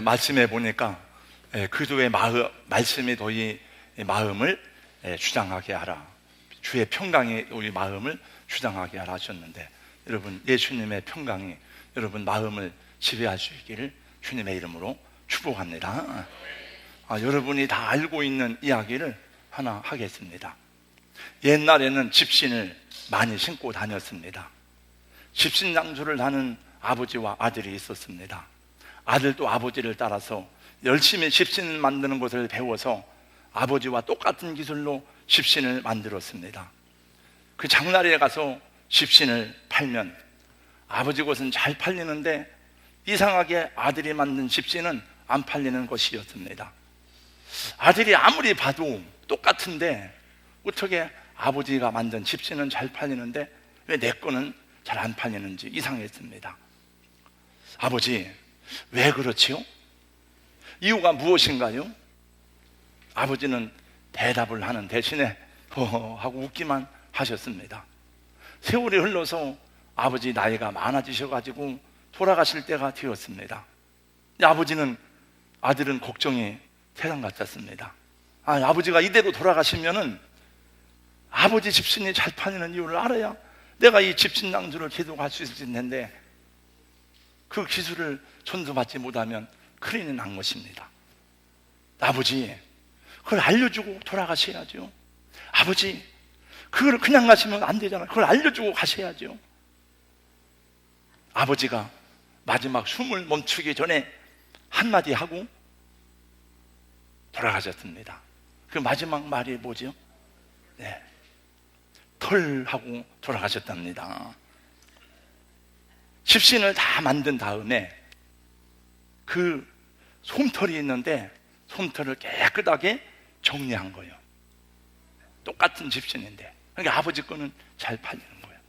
말씀해 보니까 그도의 말씀이 너희 마음을 주장하게 하라, 주의 평강이 우리 마음을 주장하게 하라 하셨는데, 여러분 예수님의 평강이 여러분 마음을 지배할 수 있기를 주님의 이름으로 축복합니다. 여러분이 다 알고 있는 이야기를 하나 하겠습니다. 옛날에는 집신을 많이 신고 다녔습니다. 집신장수를 하는 아버지와 아들이 있었습니다. 아들도 아버지를 따라서 열심히 집신을 만드는 것을 배워서 아버지와 똑같은 기술로 집신을 만들었습니다. 그 장날에 가서 집신을 팔면 아버지 것은 잘 팔리는데 이상하게 아들이 만든 집신은 안 팔리는 것이었습니다. 아들이 아무리 봐도 똑같은데 어떻게 아버지가 만든 집신은 잘 팔리는데 왜 내 거는 잘 안 팔리는지 이상했습니다. 아버지, 왜 그렇지요? 이유가 무엇인가요? 아버지는 대답을 하는 대신에 하고 웃기만 하셨습니다. 세월이 흘러서 아버지 나이가 많아지셔가지고 돌아가실 때가 되었습니다. 아버지는, 아들은 걱정이 세상 같았습니다. 아버지가 이대로 돌아가시면은 아버지 집신이 잘 팔리는 이유를 알아야 내가 이 집신낭주를 계속할 수 있을 텐데 그 기술을 전수받지 못하면 큰일이 난 것입니다. 아버지, 그걸 알려주고 돌아가셔야죠. 아버지, 그걸 그냥 가시면 안 되잖아요. 그걸 알려주고 가셔야죠. 아버지가 마지막 숨을 멈추기 전에 한마디 하고 돌아가셨습니다. 그 마지막 말이 뭐죠? 털 하고 돌아가셨답니다. 집신을 다 만든 다음에 그 솜털이 있는데 솜털을 깨끗하게 정리한 거예요. 똑같은 집신인데, 그러니까 아버지 거는 잘 팔리는 거예요.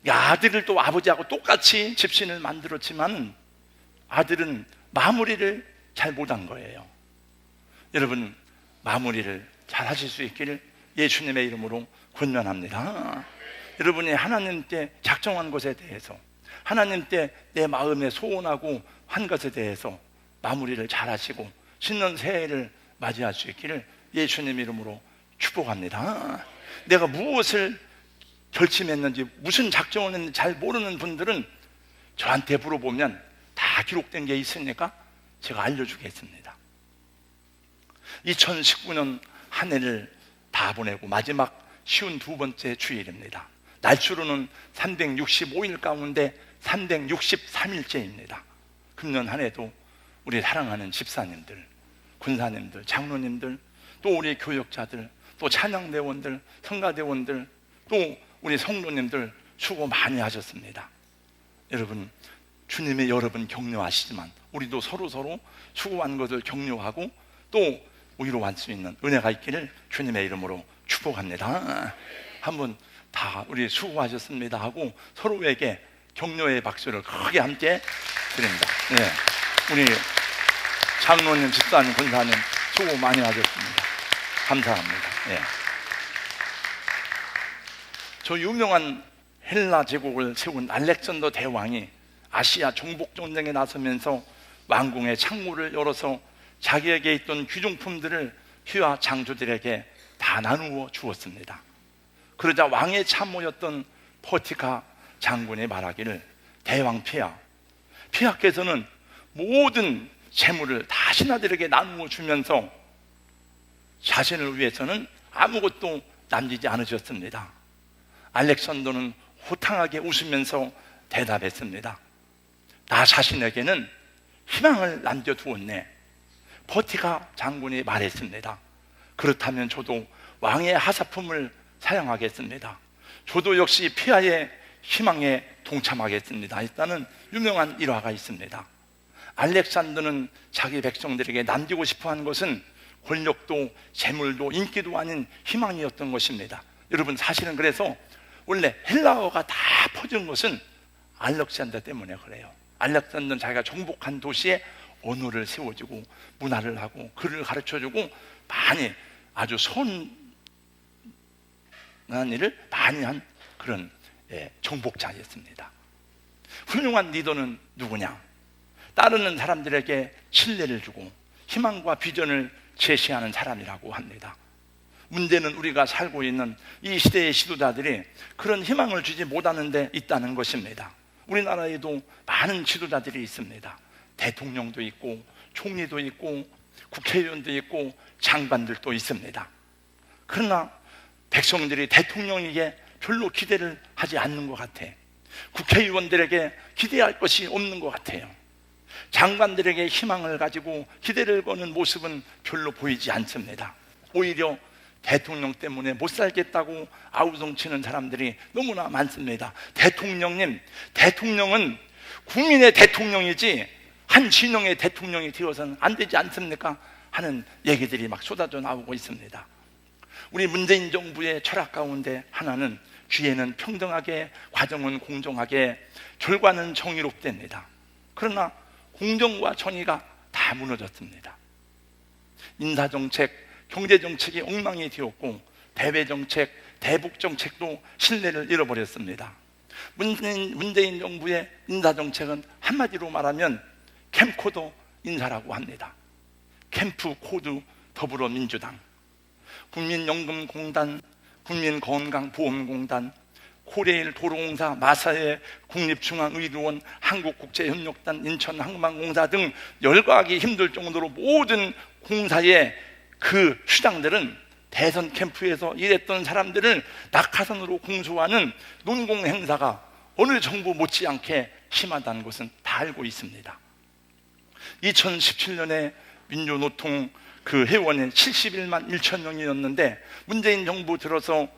아들을 또 아버지하고 똑같이 집신을 만들었지만 아들은 마무리를 잘 못한 거예요. 여러분, 마무리를 잘 하실 수 있기를 예수님의 이름으로 권면합니다. 여러분이 하나님께 작정한 것에 대해서, 하나님께 내 마음에 소원하고 한 것에 대해서 마무리를 잘 하시고 신년 새해를 맞이할 수 있기를 예수님 이름으로 축복합니다. 내가 무엇을 결심했는지, 무슨 작정을 했는지 잘 모르는 분들은 저한테 물어보면 다 기록된 게 있으니까 제가 알려주겠습니다. 2019년 한 해를 다 보내고 마지막 52번째 주일입니다. 날수로는 365일 가운데 363일째입니다. 금년 한 해도 우리 사랑하는 집사님들, 군사님들, 장로님들, 또 우리 교역자들, 또 찬양대원들, 성가대원들, 또 우리 성도님들 수고 많이 하셨습니다. 여러분, 주님이 여러분 격려하시지만 우리도 서로 수고한 것을 격려하고 또 위로할 수 있는 은혜가 있기를 주님의 이름으로 축복합니다. 한번 다 우리 수고하셨습니다 하고 서로에게 격려의 박수를 크게 함께 드립니다. 우리 장로님, 집사님, 권사님 수고 많이 하셨습니다. 감사합니다. 저 유명한 헬라 제국을 세운 알렉산더 대왕이 아시아 정복 전쟁에 나서면서 왕궁의 창문을 열어서 자기에게 있던 귀중품들을 휘하 장조들에게 다 나누어 주었습니다. 그러자 왕의 참모였던 포티카 장군이 말하기를, 대왕 폐하께서는 모든 재물을 다 신하들에게 나누어 주면서 자신을 위해서는 아무것도 남기지 않으셨습니다. 알렉산더는 호탕하게 웃으면서 대답했습니다. 나 자신에게는 희망을 남겨두었네. 포티카 장군이 말했습니다. 그렇다면 저도 왕의 하사품을 사용하겠습니다. 저도 역시 폐하의 희망에 동참하겠습니다. 일단은 유명한 일화가 있습니다. 알렉산더는 자기 백성들에게 남기고 싶어한 것은 권력도 재물도 인기도 아닌 희망이었던 것입니다. 여러분, 사실은 그래서 원래 헬라어가 다 퍼진 것은 알렉산더 때문에 그래요. 알렉산더는 자기가 정복한 도시에 언어를 세워주고 문화를 하고 글을 가르쳐주고 많이 아주 선한 일을 많이 한 그런 정복자였습니다. 훌륭한 리더는 누구냐? 따르는 사람들에게 신뢰를 주고 희망과 비전을 제시하는 사람이라고 합니다. 문제는 우리가 살고 있는 이 시대의 지도자들이 그런 희망을 주지 못하는 데 있다는 것입니다. 우리나라에도 많은 지도자들이 있습니다. 대통령도 있고 총리도 있고 국회의원도 있고 장관들도 있습니다. 그러나 백성들이 대통령에게 별로 기대를 하지 않는 것 같아. 국회의원들에게 기대할 것이 없는 것 같아요. 장관들에게 희망을 가지고 기대를 거는 모습은 별로 보이지 않습니다. 오히려 대통령 때문에 못 살겠다고 아우성치는 사람들이 너무나 많습니다. 대통령님, 대통령은 국민의 대통령이지 한 진영의 대통령이 되어서는 안 되지 않습니까? 하는 얘기들이 막 쏟아져 나오고 있습니다. 우리 문재인 정부의 철학 가운데 하나는 기회는 평등하게, 과정은 공정하게, 결과는 정의롭답니다. 그러나 공정과 정의가 다 무너졌습니다. 인사정책, 경제정책이 엉망이 되었고 대외정책, 대북정책도 신뢰를 잃어버렸습니다. 문재인 정부의 인사정책은 한마디로 말하면 캠코더 인사라고 합니다. 캠프 코드 더불어민주당, 국민연금공단, 국민건강보험공단, 코레일 도로공사, 마사회, 국립중앙의료원, 한국국제협력단, 인천항만공사 등 열거하기 힘들 정도로 모든 공사의 그 수장들은 대선 캠프에서 일했던 사람들을 낙하산으로 공수하는 논공행사가 어느 정부 못지않게 심하다는 것은 다 알고 있습니다. 2017년에 민주노총 그 회원이 71만 1천 명이었는데 문재인 정부 들어서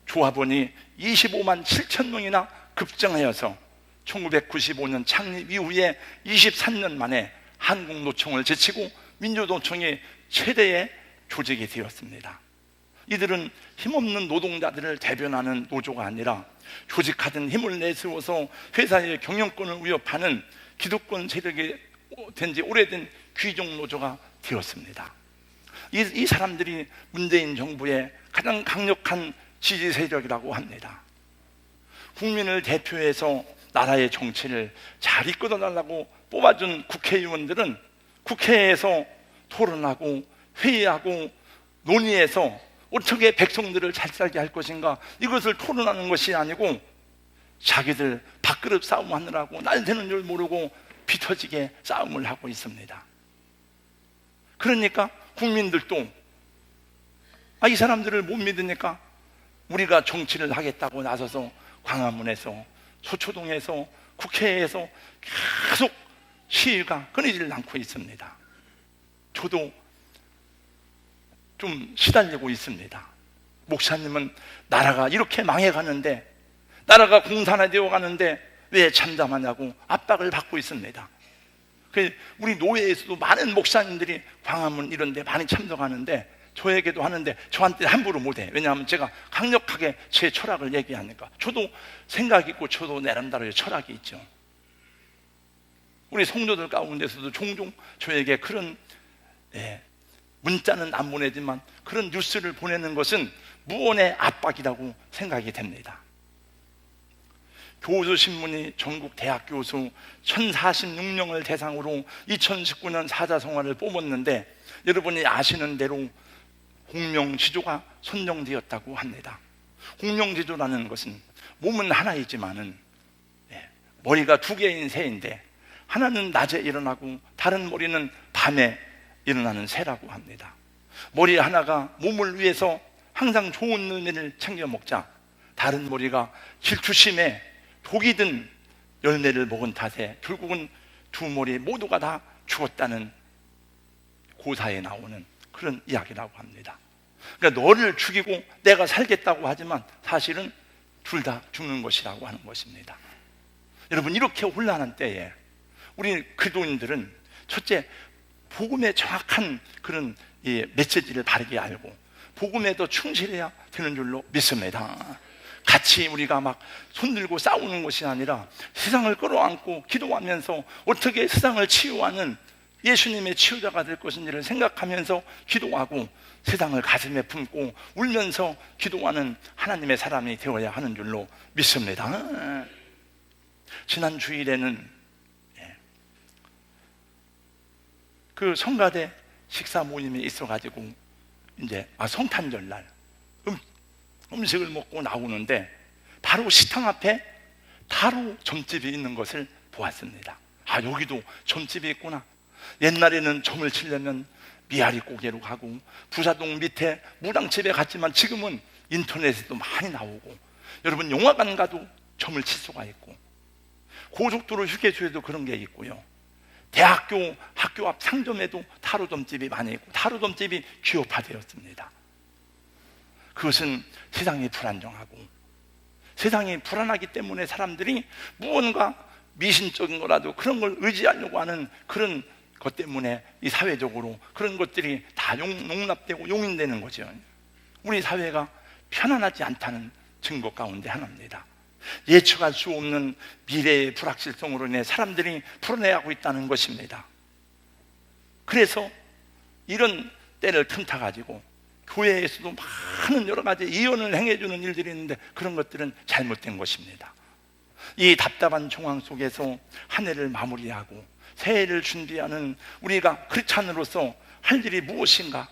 조합원이 25만 7천 명이나 급증하여서 1995년 창립 이후에 23년 만에 한국노총을 제치고 민주노총이 최대의 조직이 되었습니다. 이들은 힘없는 노동자들을 대변하는 노조가 아니라 조직하던 힘을 내세워서 회사의 경영권을 위협하는 기득권 세력이 된 지 오래된 귀족 노조가 되었습니다. 이 사람들이 문재인 정부의 가장 강력한 지지 세력이라고 합니다. 국민을 대표해서 나라의 정치를 잘 이끌어달라고 뽑아준 국회의원들은 국회에서 토론하고 회의하고 논의해서 어떻게 백성들을 잘 살게 할 것인가, 이것을 토론하는 것이 아니고 자기들 밥그릇 싸움하느라고 날 되는 줄 모르고 비터지게 싸움을 하고 있습니다. 그러니까 국민들도 이 사람들을 못 믿으니까 우리가 정치를 하겠다고 나서서 광화문에서, 서초동에서, 국회에서 계속 시위가 끊이질 않고 있습니다. 저도 좀 시달리고 있습니다. 목사님은 나라가 이렇게 망해가는데, 나라가 공산화되어 가는데 왜 참담하냐고 압박을 받고 있습니다. 우리 노예에서도 많은 목사님들이 광화문 이런 데 많이 참석하는데 저에게도 하는데 저한테 함부로 못해. 왜냐하면 제가 강력하게 제 철학을 얘기하니까. 저도 생각이 있고 저도 나름대로의 철학이 있죠. 우리 성도들 가운데서도 종종 저에게 그런 문자는 안 보내지만 그런 뉴스를 보내는 것은 무언의 압박이라고 생각이 됩니다. 교수신문이 전국 대학 교수 1046명을 대상으로 2019년 사자성어를 뽑았는데 여러분이 아시는 대로 공명지조가 선정되었다고 합니다. 공명지조라는 것은 몸은 하나이지만은 머리가 두 개인 새인데 하나는 낮에 일어나고 다른 머리는 밤에 일어나는 새라고 합니다. 머리 하나가 몸을 위해서 항상 좋은 의미를 챙겨 먹자 다른 머리가 질투심에 독이 든 열매를 먹은 탓에 결국은 두 머리 모두가 다 죽었다는 고사에 나오는 그런 이야기라고 합니다. 그러니까 너를 죽이고 내가 살겠다고 하지만 사실은 둘 다 죽는 것이라고 하는 것입니다. 여러분, 이렇게 혼란한 때에 우리 그리스도인들은 첫째, 복음의 정확한 그런 메시지를 바르게 알고 복음에 더 충실해야 되는 줄로 믿습니다. 같이 우리가 막 손들고 싸우는 것이 아니라 세상을 끌어안고 기도하면서 어떻게 세상을 치유하는 예수님의 치유자가 될 것인지를 생각하면서 기도하고 세상을 가슴에 품고 울면서 기도하는 하나님의 사람이 되어야 하는 줄로 믿습니다. 지난 주일에는 그 성가대 식사 모임이 있어가지고 이제 성탄절날 음식을 먹고 나오는데 바로 식당 앞에 바로 점집이 있는 것을 보았습니다. 여기도 점집이 있구나. 옛날에는 점을 치려면 미아리 고개로 가고 부사동 밑에 무당집에 갔지만 지금은 인터넷에도 많이 나오고, 여러분 영화관 가도 점을 칠 수가 있고, 고속도로 휴게소에도 그런 게 있고요, 대학교 학교 앞 상점에도 타로점집이 많이 있고, 타로점집이 규업화되었습니다. 그것은 세상이 불안정하고, 세상이 불안하기 때문에 사람들이 무언가 미신적인 거라도 그런 걸 의지하려고 하는 그런 것 때문에 이 사회적으로 그런 것들이 다 용납되고 용인되는 거죠. 우리 사회가 편안하지 않다는 증거 가운데 하나입니다. 예측할 수 없는 미래의 불확실성으로 인해 사람들이 불안해하고 있다는 것입니다. 그래서 이런 때를 틈타 가지고 교회에서도 많은 여러 가지 예언을 행해주는 일들이 있는데 그런 것들은 잘못된 것입니다. 이 답답한 상황 속에서 한 해를 마무리하고 새해를 준비하는 우리가 크리스찬으로서 할 일이 무엇인가,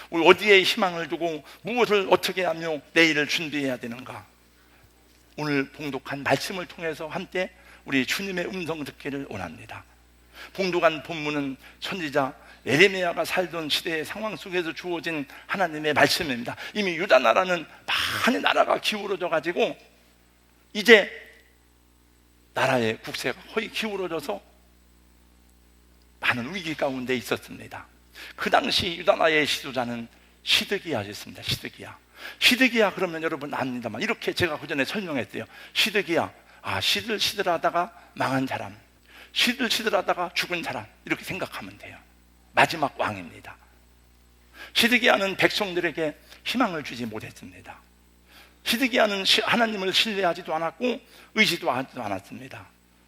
우리 어디에 희망을 두고 무엇을 어떻게 하며 내일을 준비해야 되는가, 오늘 봉독한 말씀을 통해서 함께 우리 주님의 음성 듣기를 원합니다. 봉독한 본문은 선지자 예레미야가 살던 시대의 상황 속에서 주어진 하나님의 말씀입니다. 이미 유다 나라는 많이 나라가 기울어져 가지고 이제 나라의 국세가 거의 기울어져서 많은 위기 가운데 있었습니다. 그 당시 유다 나라의 지도자는 시드기야였습니다. 시드기야 그러면 여러분 압니다만, 이렇게 제가 그 전에 설명했어요. 시드기야, 시들시들하다가 망한 사람, 시들시들하다가 죽은 사람, 이렇게 생각하면 돼요. 마지막 왕입니다. 시드기야는 백성들에게 희망을 주지 못했습니다. 시드기야는 하나님을 신뢰하지도 않았고 의지도 하지도 않았습니다.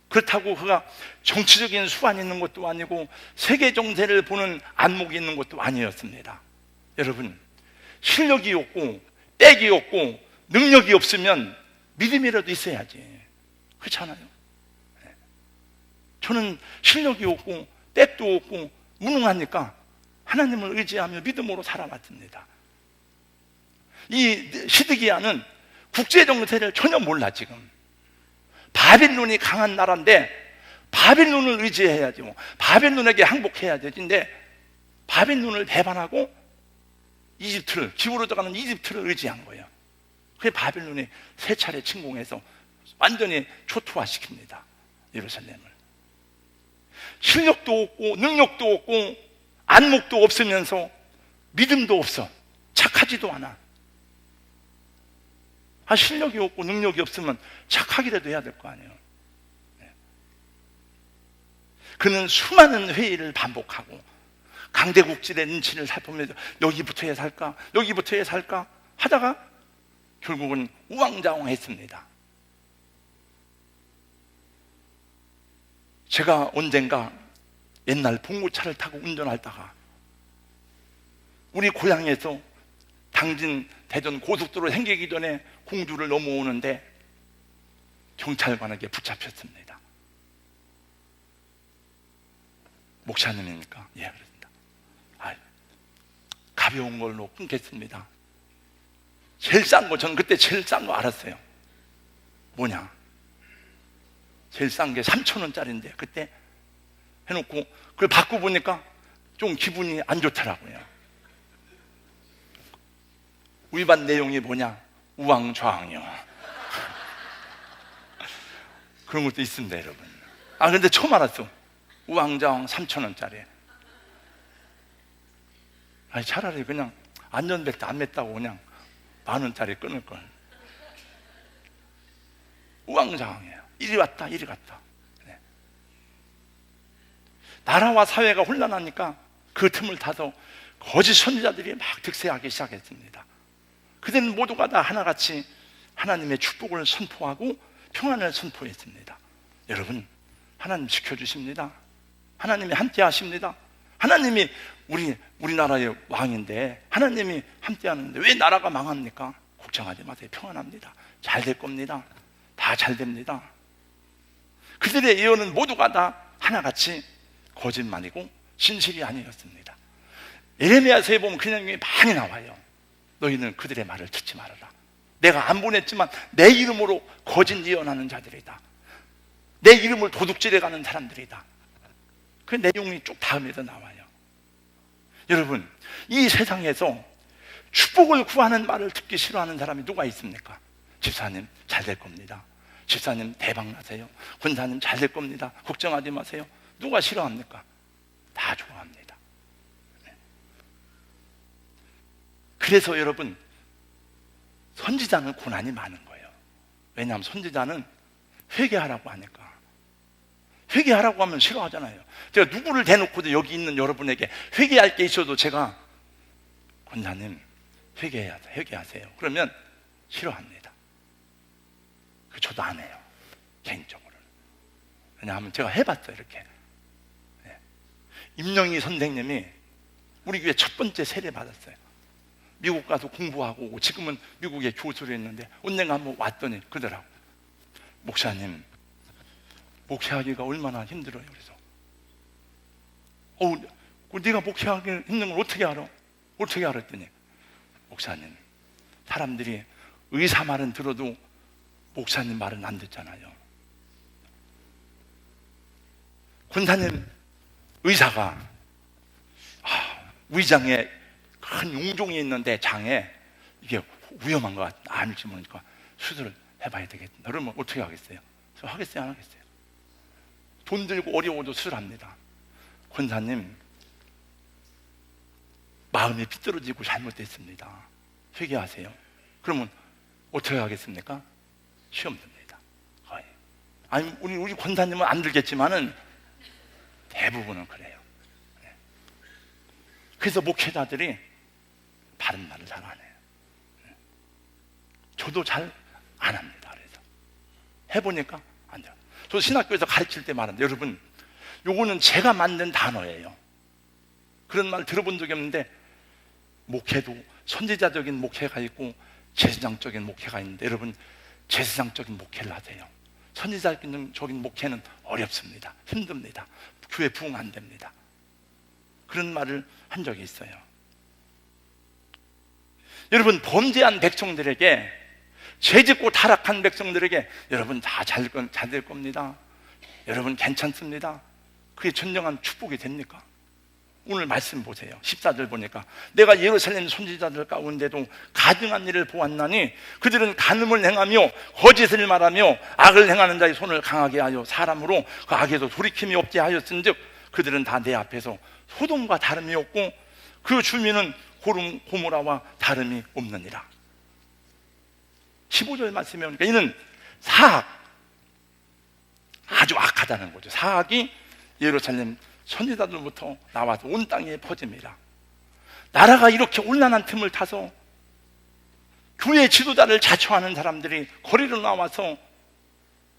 그렇다고 그가 정치적인 수완이 있는 것도 아니고 세계 정세를 보는 안목이 있는 것도 아니었습니다. 여러분, 실력이 없고 빽이 없고 능력이 없으면 믿음이라도 있어야지. 그렇잖아요. 저는 실력이 없고 빽도 없고 무능하니까 하나님을 의지하며 믿음으로 살아왔습니다. 이 시드기야는 국제 정세를 전혀 몰라. 지금 바빌론이 강한 나라인데 바빌론을 의지해야지, 바빌론에게 항복해야 되는데 바빌론을 배반하고 이집트를, 기울어져가는 이집트를 의지한 거예요. 그래서 바빌론이 세 차례 침공해서 완전히 초토화시킵니다, 예루살렘을. 실력도 없고 능력도 없고 안목도 없으면서 믿음도 없어. 착하지도 않아. 실력이 없고 능력이 없으면 착하기라도 해야 될 거 아니에요. 그는 수많은 회의를 반복하고 강대국질의 눈치를 살피면서 여기부터 해야 살까, 여기부터 해야 살까 하다가 결국은 우왕좌왕했습니다. 제가 언젠가 옛날 봉고차를 타고 운전하다가 우리 고향에서 당진 대전 고속도로 생기기 전에 공주를 넘어오는데 경찰관에게 붙잡혔습니다. 목사님입니까? 예, 그렇습니다. 가벼운 걸로 끊겠습니다. 제일 싼 거, 저는 그때 제일 싼 거 알았어요. 뭐냐? 제일 싼 게 3,000원짜리인데 그때 해놓고 그걸 받고 보니까 좀 기분이 안 좋더라고요. 위반 내용이 뭐냐? 우왕좌왕이요. 그런 것도 있습니다, 여러분. 근데 처음 알았어. 우왕좌왕 3,000원짜리. 차라리 그냥 안전벨트 안 맸다고 그냥 10,000원짜리 끊을 걸. 우왕좌왕이에요. 이리 왔다 이리 갔다. 네. 나라와 사회가 혼란하니까 그 틈을 타서 거짓 선지자들이 막 득세하기 시작했습니다. 그들은 모두가 다 하나같이 하나님의 축복을 선포하고 평안을 선포했습니다. 여러분, 하나님 지켜주십니다. 하나님이 함께 하십니다. 하나님이 우리나라의 왕인데 하나님이 함께 하는데 왜 나라가 망합니까? 걱정하지 마세요. 평안합니다. 잘 될 겁니다. 다 잘 됩니다. 그들의 예언은 모두가 다 하나같이 거짓말이고 진실이 아니었습니다. 예레미야서에 보면 그런 내용이 많이 나와요. 너희는 그들의 말을 듣지 말아라. 내가 안 보냈지만 내 이름으로 거짓 예언하는 자들이다. 내 이름을 도둑질해가는 사람들이다. 그 내용이 쭉 다음에도 나와요. 여러분, 이 세상에서 축복을 구하는 말을 듣기 싫어하는 사람이 누가 있습니까? 집사님 잘 될 겁니다. 집사님 대박 나세요. 권사님 잘 될 겁니다. 걱정하지 마세요. 누가 싫어합니까? 다 좋아합니다. 그래서 여러분, 선지자는 고난이 많은 거예요. 왜냐하면 선지자는 회개하라고 하니까. 회개하라고 하면 싫어하잖아요. 제가 누구를 대놓고도 여기 있는 여러분에게 회개할 게 있어도 제가 권사님 회개하세요. 그러면 싫어합니다. 저도 안 해요. 개인적으로는. 왜냐하면 제가 해봤어요. 이렇게. 임영희 선생님이 우리 교회 첫 번째 세례 받았어요. 미국 가서 공부하고 오고 지금은 미국에 교수로 있는데 언젠가 한번 왔더니 그러더라고. 목사님, 목회하기가 얼마나 힘들어요. 그래서 네가 목회하기 힘든 걸 어떻게 알아? 어떻게 알았더니 목사님, 사람들이 의사 말은 들어도 목사님 말은 안 듣잖아요. 권사님 의사가 위장에 큰 용종이 있는데 장에 이게 위험한 것 같아. 암일지 모르니까 수술을 해봐야 되겠다. 그러면 어떻게 하겠어요? 저 하겠어요? 안 하겠어요? 돈 들고 어려워도 수술합니다. 권사님 마음이 삐뚤어지고 잘못됐습니다. 회개하세요. 그러면 어떻게 하겠습니까? 시험 듭니다. 거의. 아니 우리 권사님은 안 들겠지만은 대부분은 그래요. 그래서 목회자들이 바른 말을 잘 안 해요. 저도 잘 안 합니다. 그래서 해보니까 안 돼요. 저 신학교에서 가르칠 때 말하는데 여러분, 요거는 제가 만든 단어예요. 그런 말 들어본 적이 없는데 목회도 선지자적인 목회가 있고 제사장적인 목회가 있는데 여러분, 제사장적인 목회를 하세요. 선지자적인 목회는 어렵습니다. 힘듭니다. 교회 부흥 안 됩니다. 그런 말을 한 적이 있어요. 여러분, 범죄한 백성들에게, 죄짓고 타락한 백성들에게 여러분 다 잘 될 겁니다. 여러분 괜찮습니다. 그게 진정한 축복이 됩니까? 오늘 말씀 보세요. 14절 보니까 내가 예루살렘 선지자들 가운데도 가증한 일을 보았나니 그들은 간음을 행하며 거짓을 말하며 악을 행하는 자의 손을 강하게 하여 사람으로 그 악에서 돌이킴이 없게 하였은즉 그들은 다 내 앞에서 소돔과 다름이 없고 그 주민은 고모라와 다름이 없느니라. 15절 말씀에 보니까 이는 사악, 아주 악하다는 거죠. 사악이 예루살렘 선지자들부터 나와서 온 땅에 퍼집니다. 나라가 이렇게 온난한 틈을 타서 교회 지도자를 자처하는 사람들이 거리로 나와서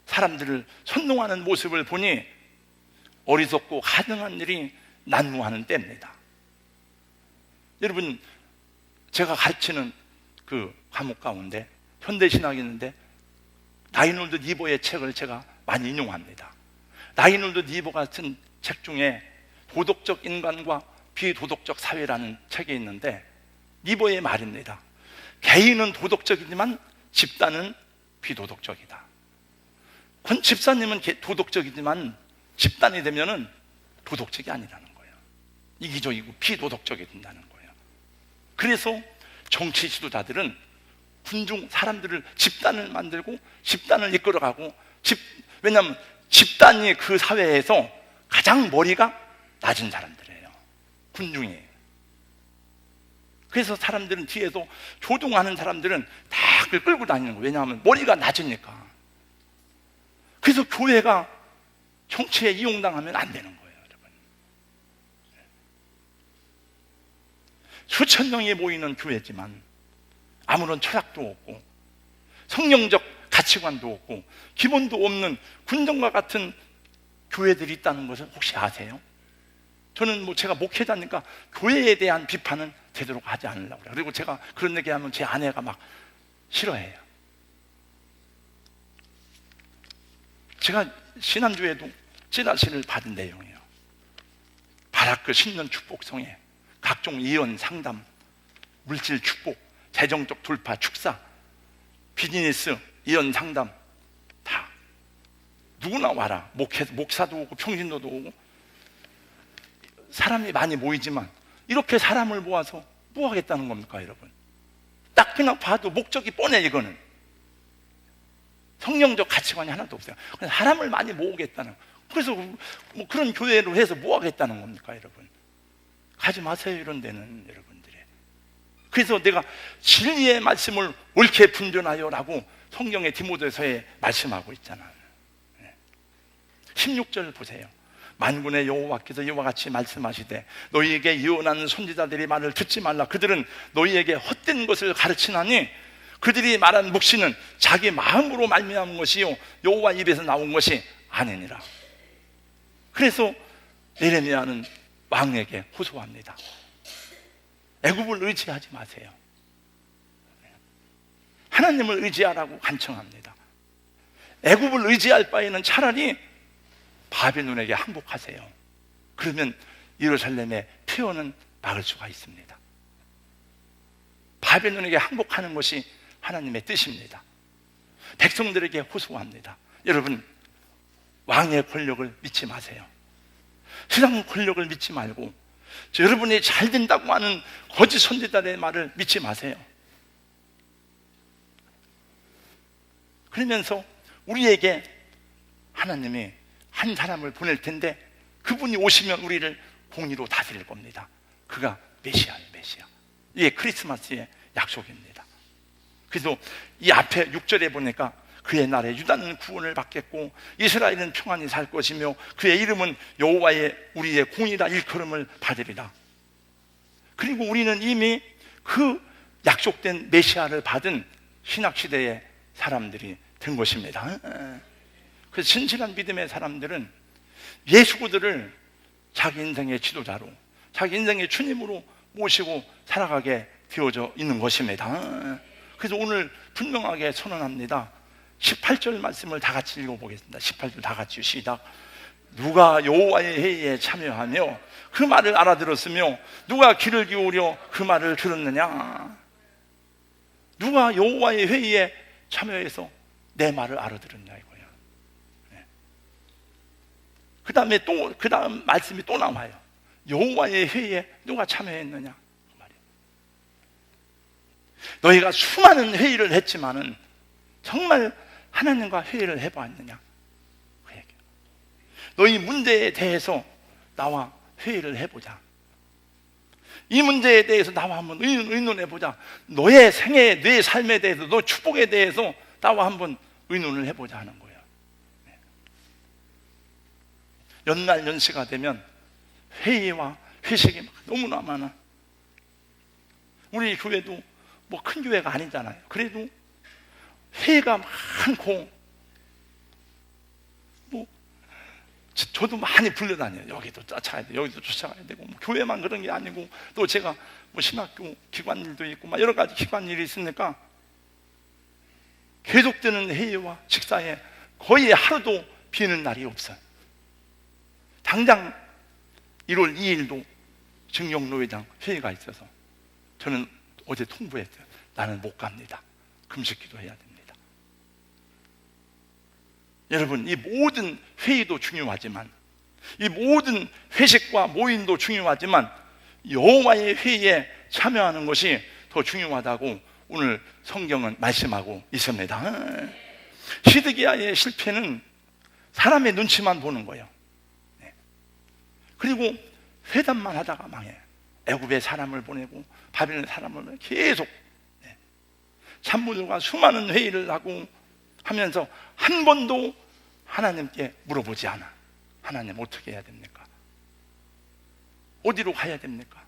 사람들을 선동하는 모습을 보니 어리석고 가증한 일이 난무하는 때입니다. 여러분, 제가 가르치는 그 과목 가운데 현대신학이 있는데 라이놀드 니보의 책을 제가 많이 인용합니다. 라이놀드 니보가 쓴 책 중에 도덕적 인간과 비도덕적 사회라는 책이 있는데 니보의 말입니다. 개인은 도덕적이지만 집단은 비도덕적이다. 권 집사님은 도덕적이지만 집단이 되면은 도덕적이 아니라는 거예요. 이기적이고 비도덕적이 된다는 거예요. 그래서 정치 지도자들은 군중 사람들을 집단을 만들고 집단을 이끌어가고 왜냐하면 집단이 그 사회에서 가장 머리가 낮은 사람들이에요. 군중이. 그래서 사람들은 뒤에서 조종하는 사람들은 다 그걸 끌고 다니는 거예요. 왜냐하면 머리가 낮으니까. 그래서 교회가 정치에 이용당하면 안 되는 거예요, 여러분. 수천 명이 모이는 교회지만 아무런 철학도 없고 성령적 가치관도 없고 기본도 없는 군정과 같은 교회들이 있다는 것을 혹시 아세요? 저는 제가 목회자니까 교회에 대한 비판은 되도록 하지 않으려고 그래요. 그리고 제가 그런 얘기하면 제 아내가 막 싫어해요. 제가 지난주에도 찌라시를 받은 내용이에요. 바라크 신년 축복성에 각종 예언 상담, 물질 축복, 재정적 돌파 축사, 비즈니스 예언 상담 다 누구나 와라. 목사도 오고 평신도도 오고 사람이 많이 모이지만 이렇게 사람을 모아서 뭐 하겠다는 겁니까, 여러분? 딱 그냥 봐도 목적이 뻔해. 이거는 성령적 가치관이 하나도 없어요. 그냥 사람을 많이 모으겠다는, 그래서 뭐 그런 교회로 해서 뭐 하겠다는 겁니까, 여러분? 가지 마세요, 이런 데는. 여러분들이. 그래서 내가 진리의 말씀을 옳게 분별하여 라고 성경의 디모데서에 말씀하고 있잖아요. 16절 보세요. 만군의 여호와께서 이와 같이 말씀하시되 너희에게 예언하는 선지자들의 말을 듣지 말라. 그들은 너희에게 헛된 것을 가르치나니 그들이 말한 묵시는 자기 마음으로 말미암은 것이요 여호와 입에서 나온 것이 아니니라. 그래서 예레미야는 왕에게 호소합니다. 애굽을 의지하지 마세요. 하나님을 의지하라고 간청합니다. 애굽을 의지할 바에는 차라리 바벨론에게 항복하세요. 그러면 예루살렘의 폐허는 막을 수가 있습니다. 바벨론에게 항복하는 것이 하나님의 뜻입니다. 백성들에게 호소합니다. 여러분, 왕의 권력을 믿지 마세요. 세상 권력을 믿지 말고 여러분이 잘 된다고 하는 거짓 선지자들의 말을 믿지 마세요. 그러면서 우리에게 하나님이 한 사람을 보낼 텐데 그분이 오시면 우리를 공의로 다스릴 겁니다. 그가 메시아예요, 메시아. 이게 크리스마스의 약속입니다. 그래서 이 앞에 6절에 보니까 그의 날에 유다는 구원을 받겠고 이스라엘은 평안히 살 것이며 그의 이름은 여호와의 우리의 공의라 일컬음을 받으리라. 그리고 우리는 이미 그 약속된 메시아를 받은 신학시대의 사람들이 된 것입니다. 그래서 진실한 믿음의 사람들은 예수구들을 자기 인생의 지도자로, 자기 인생의 주님으로 모시고 살아가게 되어져 있는 것입니다. 그래서 오늘 분명하게 선언합니다. 18절 말씀을 다 같이 읽어보겠습니다. 18절 다 같이 시작. 누가 여호와의 회의에 참여하며 그 말을 알아들었으며 누가 귀를 기울여 그 말을 들었느냐. 누가 여호와의 회의에 참여해서 내 말을 알아들었냐 이거예요. 그 다음에 또 그 다음 말씀이 또 나와요. 여호와의 회의에 누가 참여했느냐 그 말이에요. 너희가 수많은 회의를 했지만은 정말 하나님과 회의를 해봤느냐 그 얘기예요. 너희 문제에 대해서 나와 회의를 해보자. 이 문제에 대해서 나와 한번 의논해보자. 너의 생애, 내 삶에 대해서, 너 축복에 대해서 나와 한번 의논을 해보자 하는 거예요. 연말 연시가 되면 회의와 회식이 너무나 많아. 우리 교회도 뭐 큰 교회가 아니잖아요. 그래도 회의가 많고 뭐 저도 많이 불려다녀요. 여기도 쫓아야 돼, 여기도 쫓아가야 되고 뭐 교회만 그런 게 아니고 또 제가 뭐 신학교 기관 일도 있고 막 여러 가지 기관 일이 있으니까 계속되는 회의와 식사에 거의 하루도 비는 날이 없어요. 당장 1월 2일도 증용노회장 회의가 있어서 저는 어제 통보했어요. 나는 못 갑니다. 금식기도 해야 됩니다. 여러분, 이 모든 회의도 중요하지만, 이 모든 회식과 모임도 중요하지만 여호와의 회의에 참여하는 것이 더 중요하다고 오늘 성경은 말씀하고 있습니다. 시드기야의 실패는 사람의 눈치만 보는 거예요. 그리고 회담만 하다가 망해. 애굽에 사람을 보내고 바벨론에 사람을 계속 참모들과 수많은 회의를 하고 하면서 한 번도 하나님께 물어보지 않아. 하나님 어떻게 해야 됩니까? 어디로 가야 됩니까?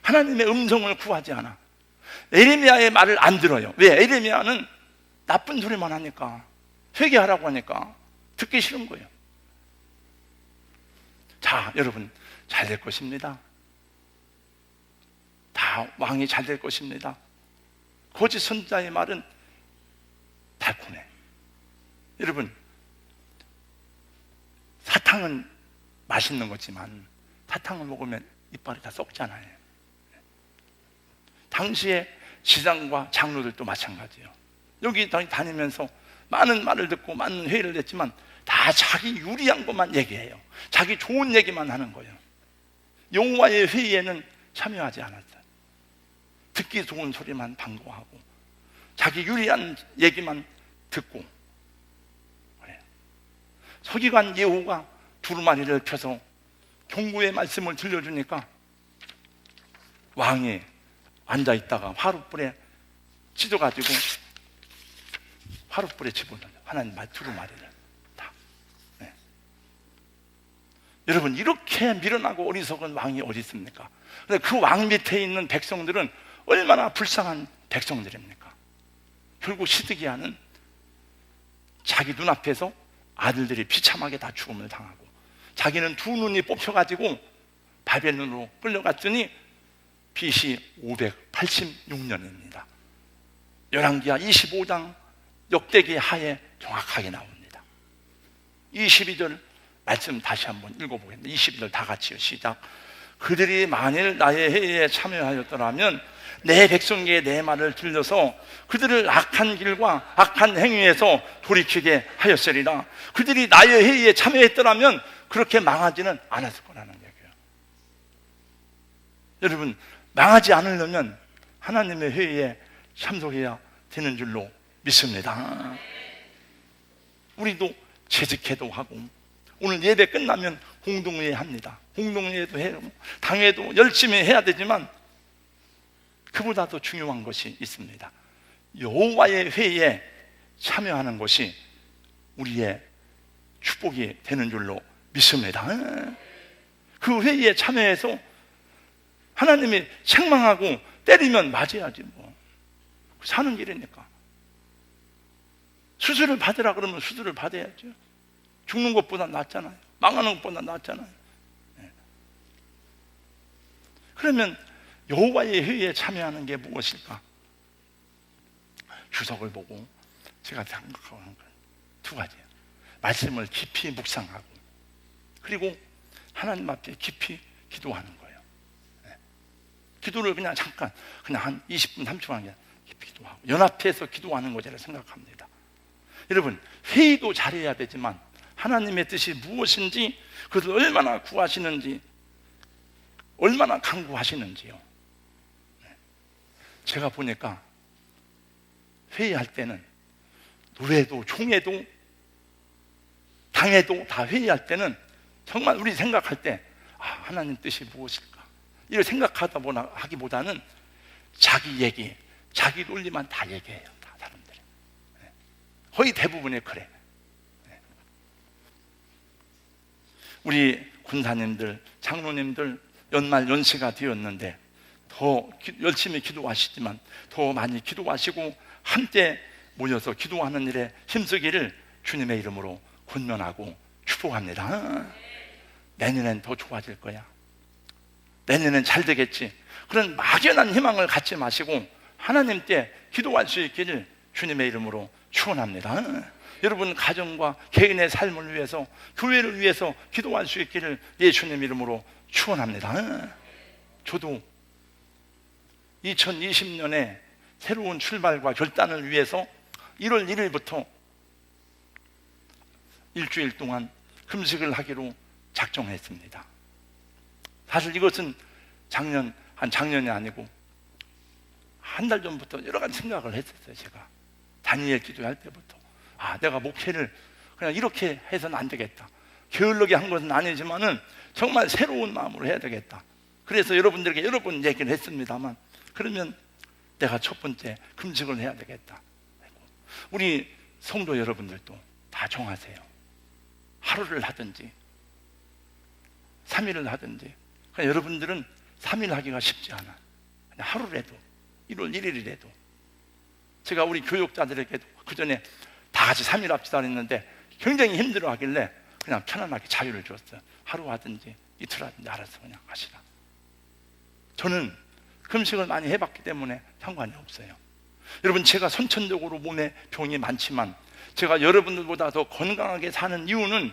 하나님의 음성을 구하지 않아. 예레미야의 말을 안 들어요. 왜? 예레미야는 나쁜 소리만 하니까, 회개하라고 하니까 듣기 싫은 거예요. 자, 여러분, 잘 될 것입니다. 다 왕이 잘 될 것입니다. 거짓 선지자의 말은 달콤해. 여러분, 사탕은 맛있는 거지만 사탕을 먹으면 이빨이 다 썩잖아요. 당시에 지상과 장로들도 마찬가지예요. 여기 다니면서 많은 말을 듣고 많은 회의를 했지만 다 자기 유리한 것만 얘기해요. 자기 좋은 얘기만 하는 거예요. 여호와의 회의에는 참여하지 않았어요. 듣기 좋은 소리만 반고하고 자기 유리한 얘기만 듣고 그래요. 서기관 예후가 두루마리를 펴서 경고의 말씀을 들려주니까 왕이 앉아있다가 화룻불에 찢어가지고 화룻불에 집어넣어요. 하나님 말 두루마리를 다. 네. 여러분, 이렇게 미련하고 어리석은 왕이 어디 있습니까? 근데 그 왕 밑에 있는 백성들은 얼마나 불쌍한 백성들입니까? 결국 시드기야는 자기 눈앞에서 아들들이 비참하게 다 죽음을 당하고 자기는 두 눈이 뽑혀가지고 바벨론으로 끌려갔더니 BC 586년입니다. 열왕기하 25장 역대기 하에 정확하게 나옵니다. 22절 말씀 다시 한번 읽어보겠습니다. 22절 다 같이요. 시작. 그들이 만일 나의 회의에 참여하였더라면 내 백성에게 내 말을 들려서 그들을 악한 길과 악한 행위에서 돌이키게 하였으리라. 그들이 나의 회의에 참여했더라면 그렇게 망하지는 않았을 거라는 얘기예요. 여러분, 망하지 않으려면 하나님의 회의에 참석해야 되는 줄로 믿습니다. 우리도 재직회도 하고 오늘 예배 끝나면 공동회의 합니다. 공동회의도 해요. 당회도 열심히 해야 되지만 그보다 더 중요한 것이 있습니다. 여호와의 회의에 참여하는 것이 우리의 축복이 되는 줄로 믿습니다. 그 회의에 참여해서 하나님이 책망하고 때리면 맞아야지 뭐. 사는 길이니까. 수술을 받으라 그러면 수술을 받아야죠. 죽는 것보다 낫잖아요. 망하는 것보다 낫잖아요. 그러면 여호와의 회의에 참여하는 게 무엇일까? 주석을 보고 제가 생각하는 건 두 가지예요. 말씀을 깊이 묵상하고 그리고 하나님 앞에 깊이 기도하는 거예요. 기도를 그냥 잠깐 그냥 한 20분 30분 그냥 깊이 기도하고 연합해서 기도하는 거라고 생각합니다. 여러분, 회의도 잘해야 되지만 하나님의 뜻이 무엇인지 그것을 얼마나 구하시는지 얼마나 간구하시는지요. 제가 보니까 회의할 때는 노래도 총회도 당회도 다 회의할 때는 정말 우리 생각할 때 하나님 뜻이 무엇일까 이걸 생각하다 보나 하기보다는 자기 얘기, 자기 논리만 다 얘기해요. 다 사람들이 거의 대부분이 그래. 우리 군사님들, 장로님들 연말 연시가 되었는데 더 열심히 기도하시지만 더 많이 기도하시고 함께 모여서 기도하는 일에 힘쓰기를 주님의 이름으로 권면하고 축복합니다. 내년엔 더 좋아질 거야. 내년엔 잘 되겠지. 그런 막연한 희망을 갖지 마시고 하나님 때 기도할 수 있기를 주님의 이름으로 축원합니다. 여러분 가정과 개인의 삶을 위해서 교회를 위해서 기도할 수 있기를 예수님 이름으로 축원합니다. 저도 2020년에 새로운 출발과 결단을 위해서 1월 1일부터 일주일 동안 금식을 하기로 작정했습니다. 사실 이것은 작년이 아니고 한 달 전부터 여러 가지 생각을 했었어요. 제가 다니엘 기도할 때부터 내가 목회를 그냥 이렇게 해서는 안 되겠다. 게을르게 한 것은 아니지만은 정말 새로운 마음으로 해야 되겠다. 그래서 여러분들에게 여러 번 얘기를 했습니다만 그러면 내가 첫 번째 금식을 해야 되겠다. 우리 성도 여러분들도 다 정하세요. 하루를 하든지 3일을 하든지. 그냥 여러분들은 3일 하기가 쉽지 않아. 그냥 하루라도 1월 1일이라도 제가 우리 교육자들에게도 그 전에 다 같이 3일 합시다 했는데 굉장히 힘들어 하길래 그냥 편안하게 자유를 줬어요. 하루 하든지 이틀 하든지 알아서 그냥 하시라. 저는 금식을 많이 해봤기 때문에 상관이 없어요. 여러분, 제가 선천적으로 몸에 병이 많지만 제가 여러분들보다 더 건강하게 사는 이유는,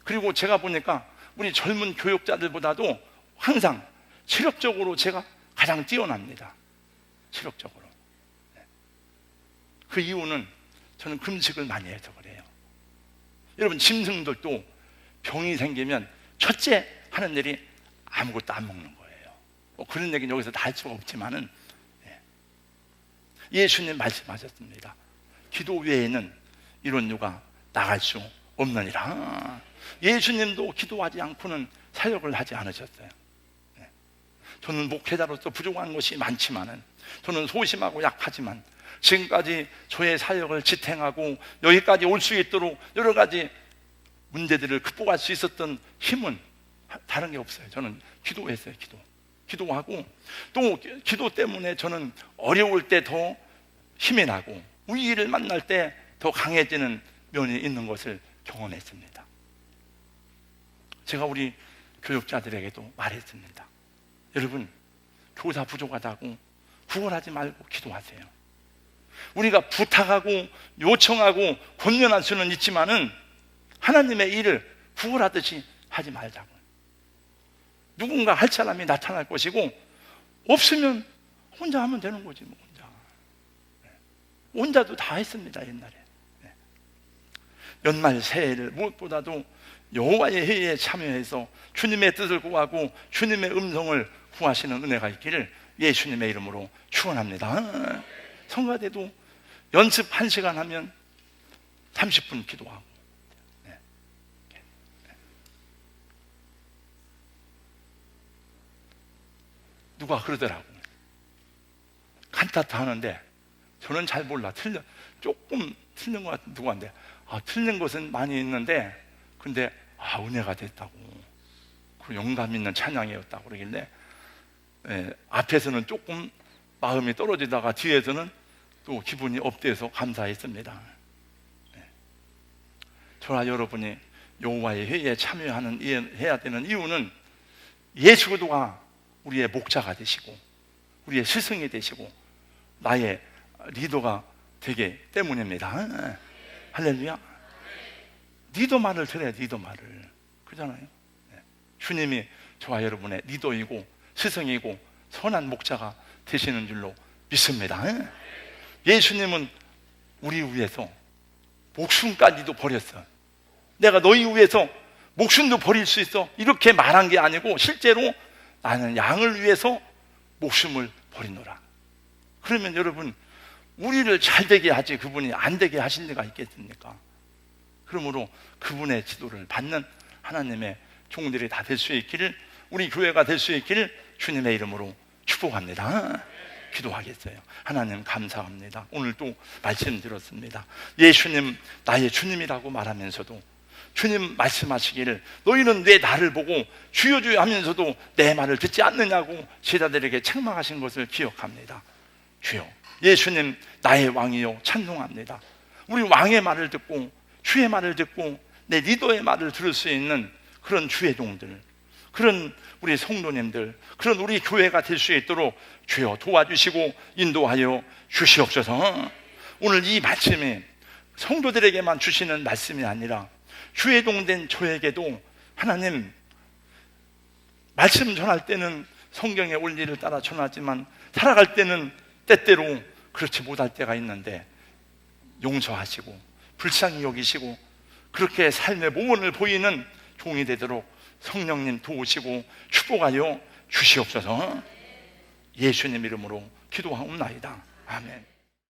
그리고 제가 보니까 우리 젊은 교육자들보다도 항상 체력적으로 제가 가장 뛰어납니다. 체력적으로. 그 이유는 저는 금식을 많이 해서 그래요. 여러분, 짐승들도 병이 생기면 첫째 하는 일이 아무것도 안 먹는 거예요. 뭐 그런 얘기는 여기서 다 할 수가 없지만은, 예수님 말씀하셨습니다. 기도 외에는 이런 유가 나갈 수 없느니라. 예수님도 기도하지 않고는 사역을 하지 않으셨어요. 저는 목회자로서 부족한 것이 많지만은, 저는 소심하고 약하지만 지금까지 저의 사역을 지탱하고 여기까지 올 수 있도록 여러 가지 문제들을 극복할 수 있었던 힘은 다른 게 없어요. 저는 기도했어요. 기도하고, 또 기도 때문에 저는 어려울 때 더 힘이 나고 위기를 만날 때 더 강해지는 면이 있는 것을 경험했습니다. 제가 우리 교육자들에게도 말했습니다. 여러분, 교사 부족하다고 구걸하지 말고 기도하세요. 우리가 부탁하고 요청하고 권면할 수는 있지만은 하나님의 일을 구걸하듯이 하지 말자고. 누군가 할 사람이 나타날 것이고, 없으면 혼자 하면 되는 거지 뭐. 혼자도 다 했습니다, 옛날에. 연말 새해를 무엇보다도 여호와의 회의에 참여해서 주님의 뜻을 구하고 주님의 음성을 구하시는 은혜가 있기를 예수님의 이름으로 축원합니다. 성가대도 연습 1시간 하면 30분 기도하고. 누가 그러더라고. 칸타타 하는데 저는 잘 몰라. 조금 틀린 것 같은 누구한테. 틀린 것은 많이 있는데, 근데 은혜가 됐다고. 그 영감 있는 찬양이었다고 그러길래, 앞에서는 조금 마음이 떨어지다가 뒤에서는 또 기분이 업돼서 감사했습니다. 저와 여러분이 여호와의 회의에 참여하는 해야 되는 이유는 예수 그리스도가 우리의 목자가 되시고 우리의 스승이 되시고 나의 리더가 되기 때문입니다. 할렐루야. 리더 말을 들어야 리더 말을. 그러잖아요. 주님이 저와 여러분의 리더이고 스승이고 선한 목자가 되시는 줄로 믿습니다. 예수님은 우리 위해서 목숨까지도 버렸어. 내가 너희 위해서 목숨도 버릴 수 있어, 이렇게 말한 게 아니고 실제로 나는 양을 위해서 목숨을 버리노라. 그러면 여러분, 우리를 잘 되게 하지 그분이 안 되게 하실 리가 있겠습니까? 그러므로 그분의 지도를 받는 하나님의 종들이 다 될 수 있기를, 우리 교회가 될 수 있기를 주님의 이름으로 축복합니다. 기도하겠어요. 하나님 감사합니다. 오늘 또 말씀 들었습니다. 예수님 나의 주님이라고 말하면서도 주님 말씀하시기를 너희는 왜 나를 보고 주여 주여 하면서도 내 말을 듣지 않느냐고 제자들에게 책망하신 것을 기억합니다. 주여, 예수님 나의 왕이요 찬송합니다. 우리 왕의 말을 듣고 주의 말을 듣고 내 리더의 말을 들을 수 있는 그런 주의 종들, 그런 우리 성도님들, 그런 우리 교회가 될 수 있도록 주여 도와주시고 인도하여 주시옵소서. 오늘 이 말씀이 성도들에게만 주시는 말씀이 아니라 주의 종된 저에게도 하나님, 말씀 전할 때는 성경의 원리를 따라 전하지만 살아갈 때는 때때로 그렇지 못할 때가 있는데 용서하시고 불쌍히 여기시고 그렇게 삶의 모범을 보이는 종이 되도록 성령님 도우시고 축복하여 주시옵소서. 예수님 이름으로 기도하옵나이다. 아멘.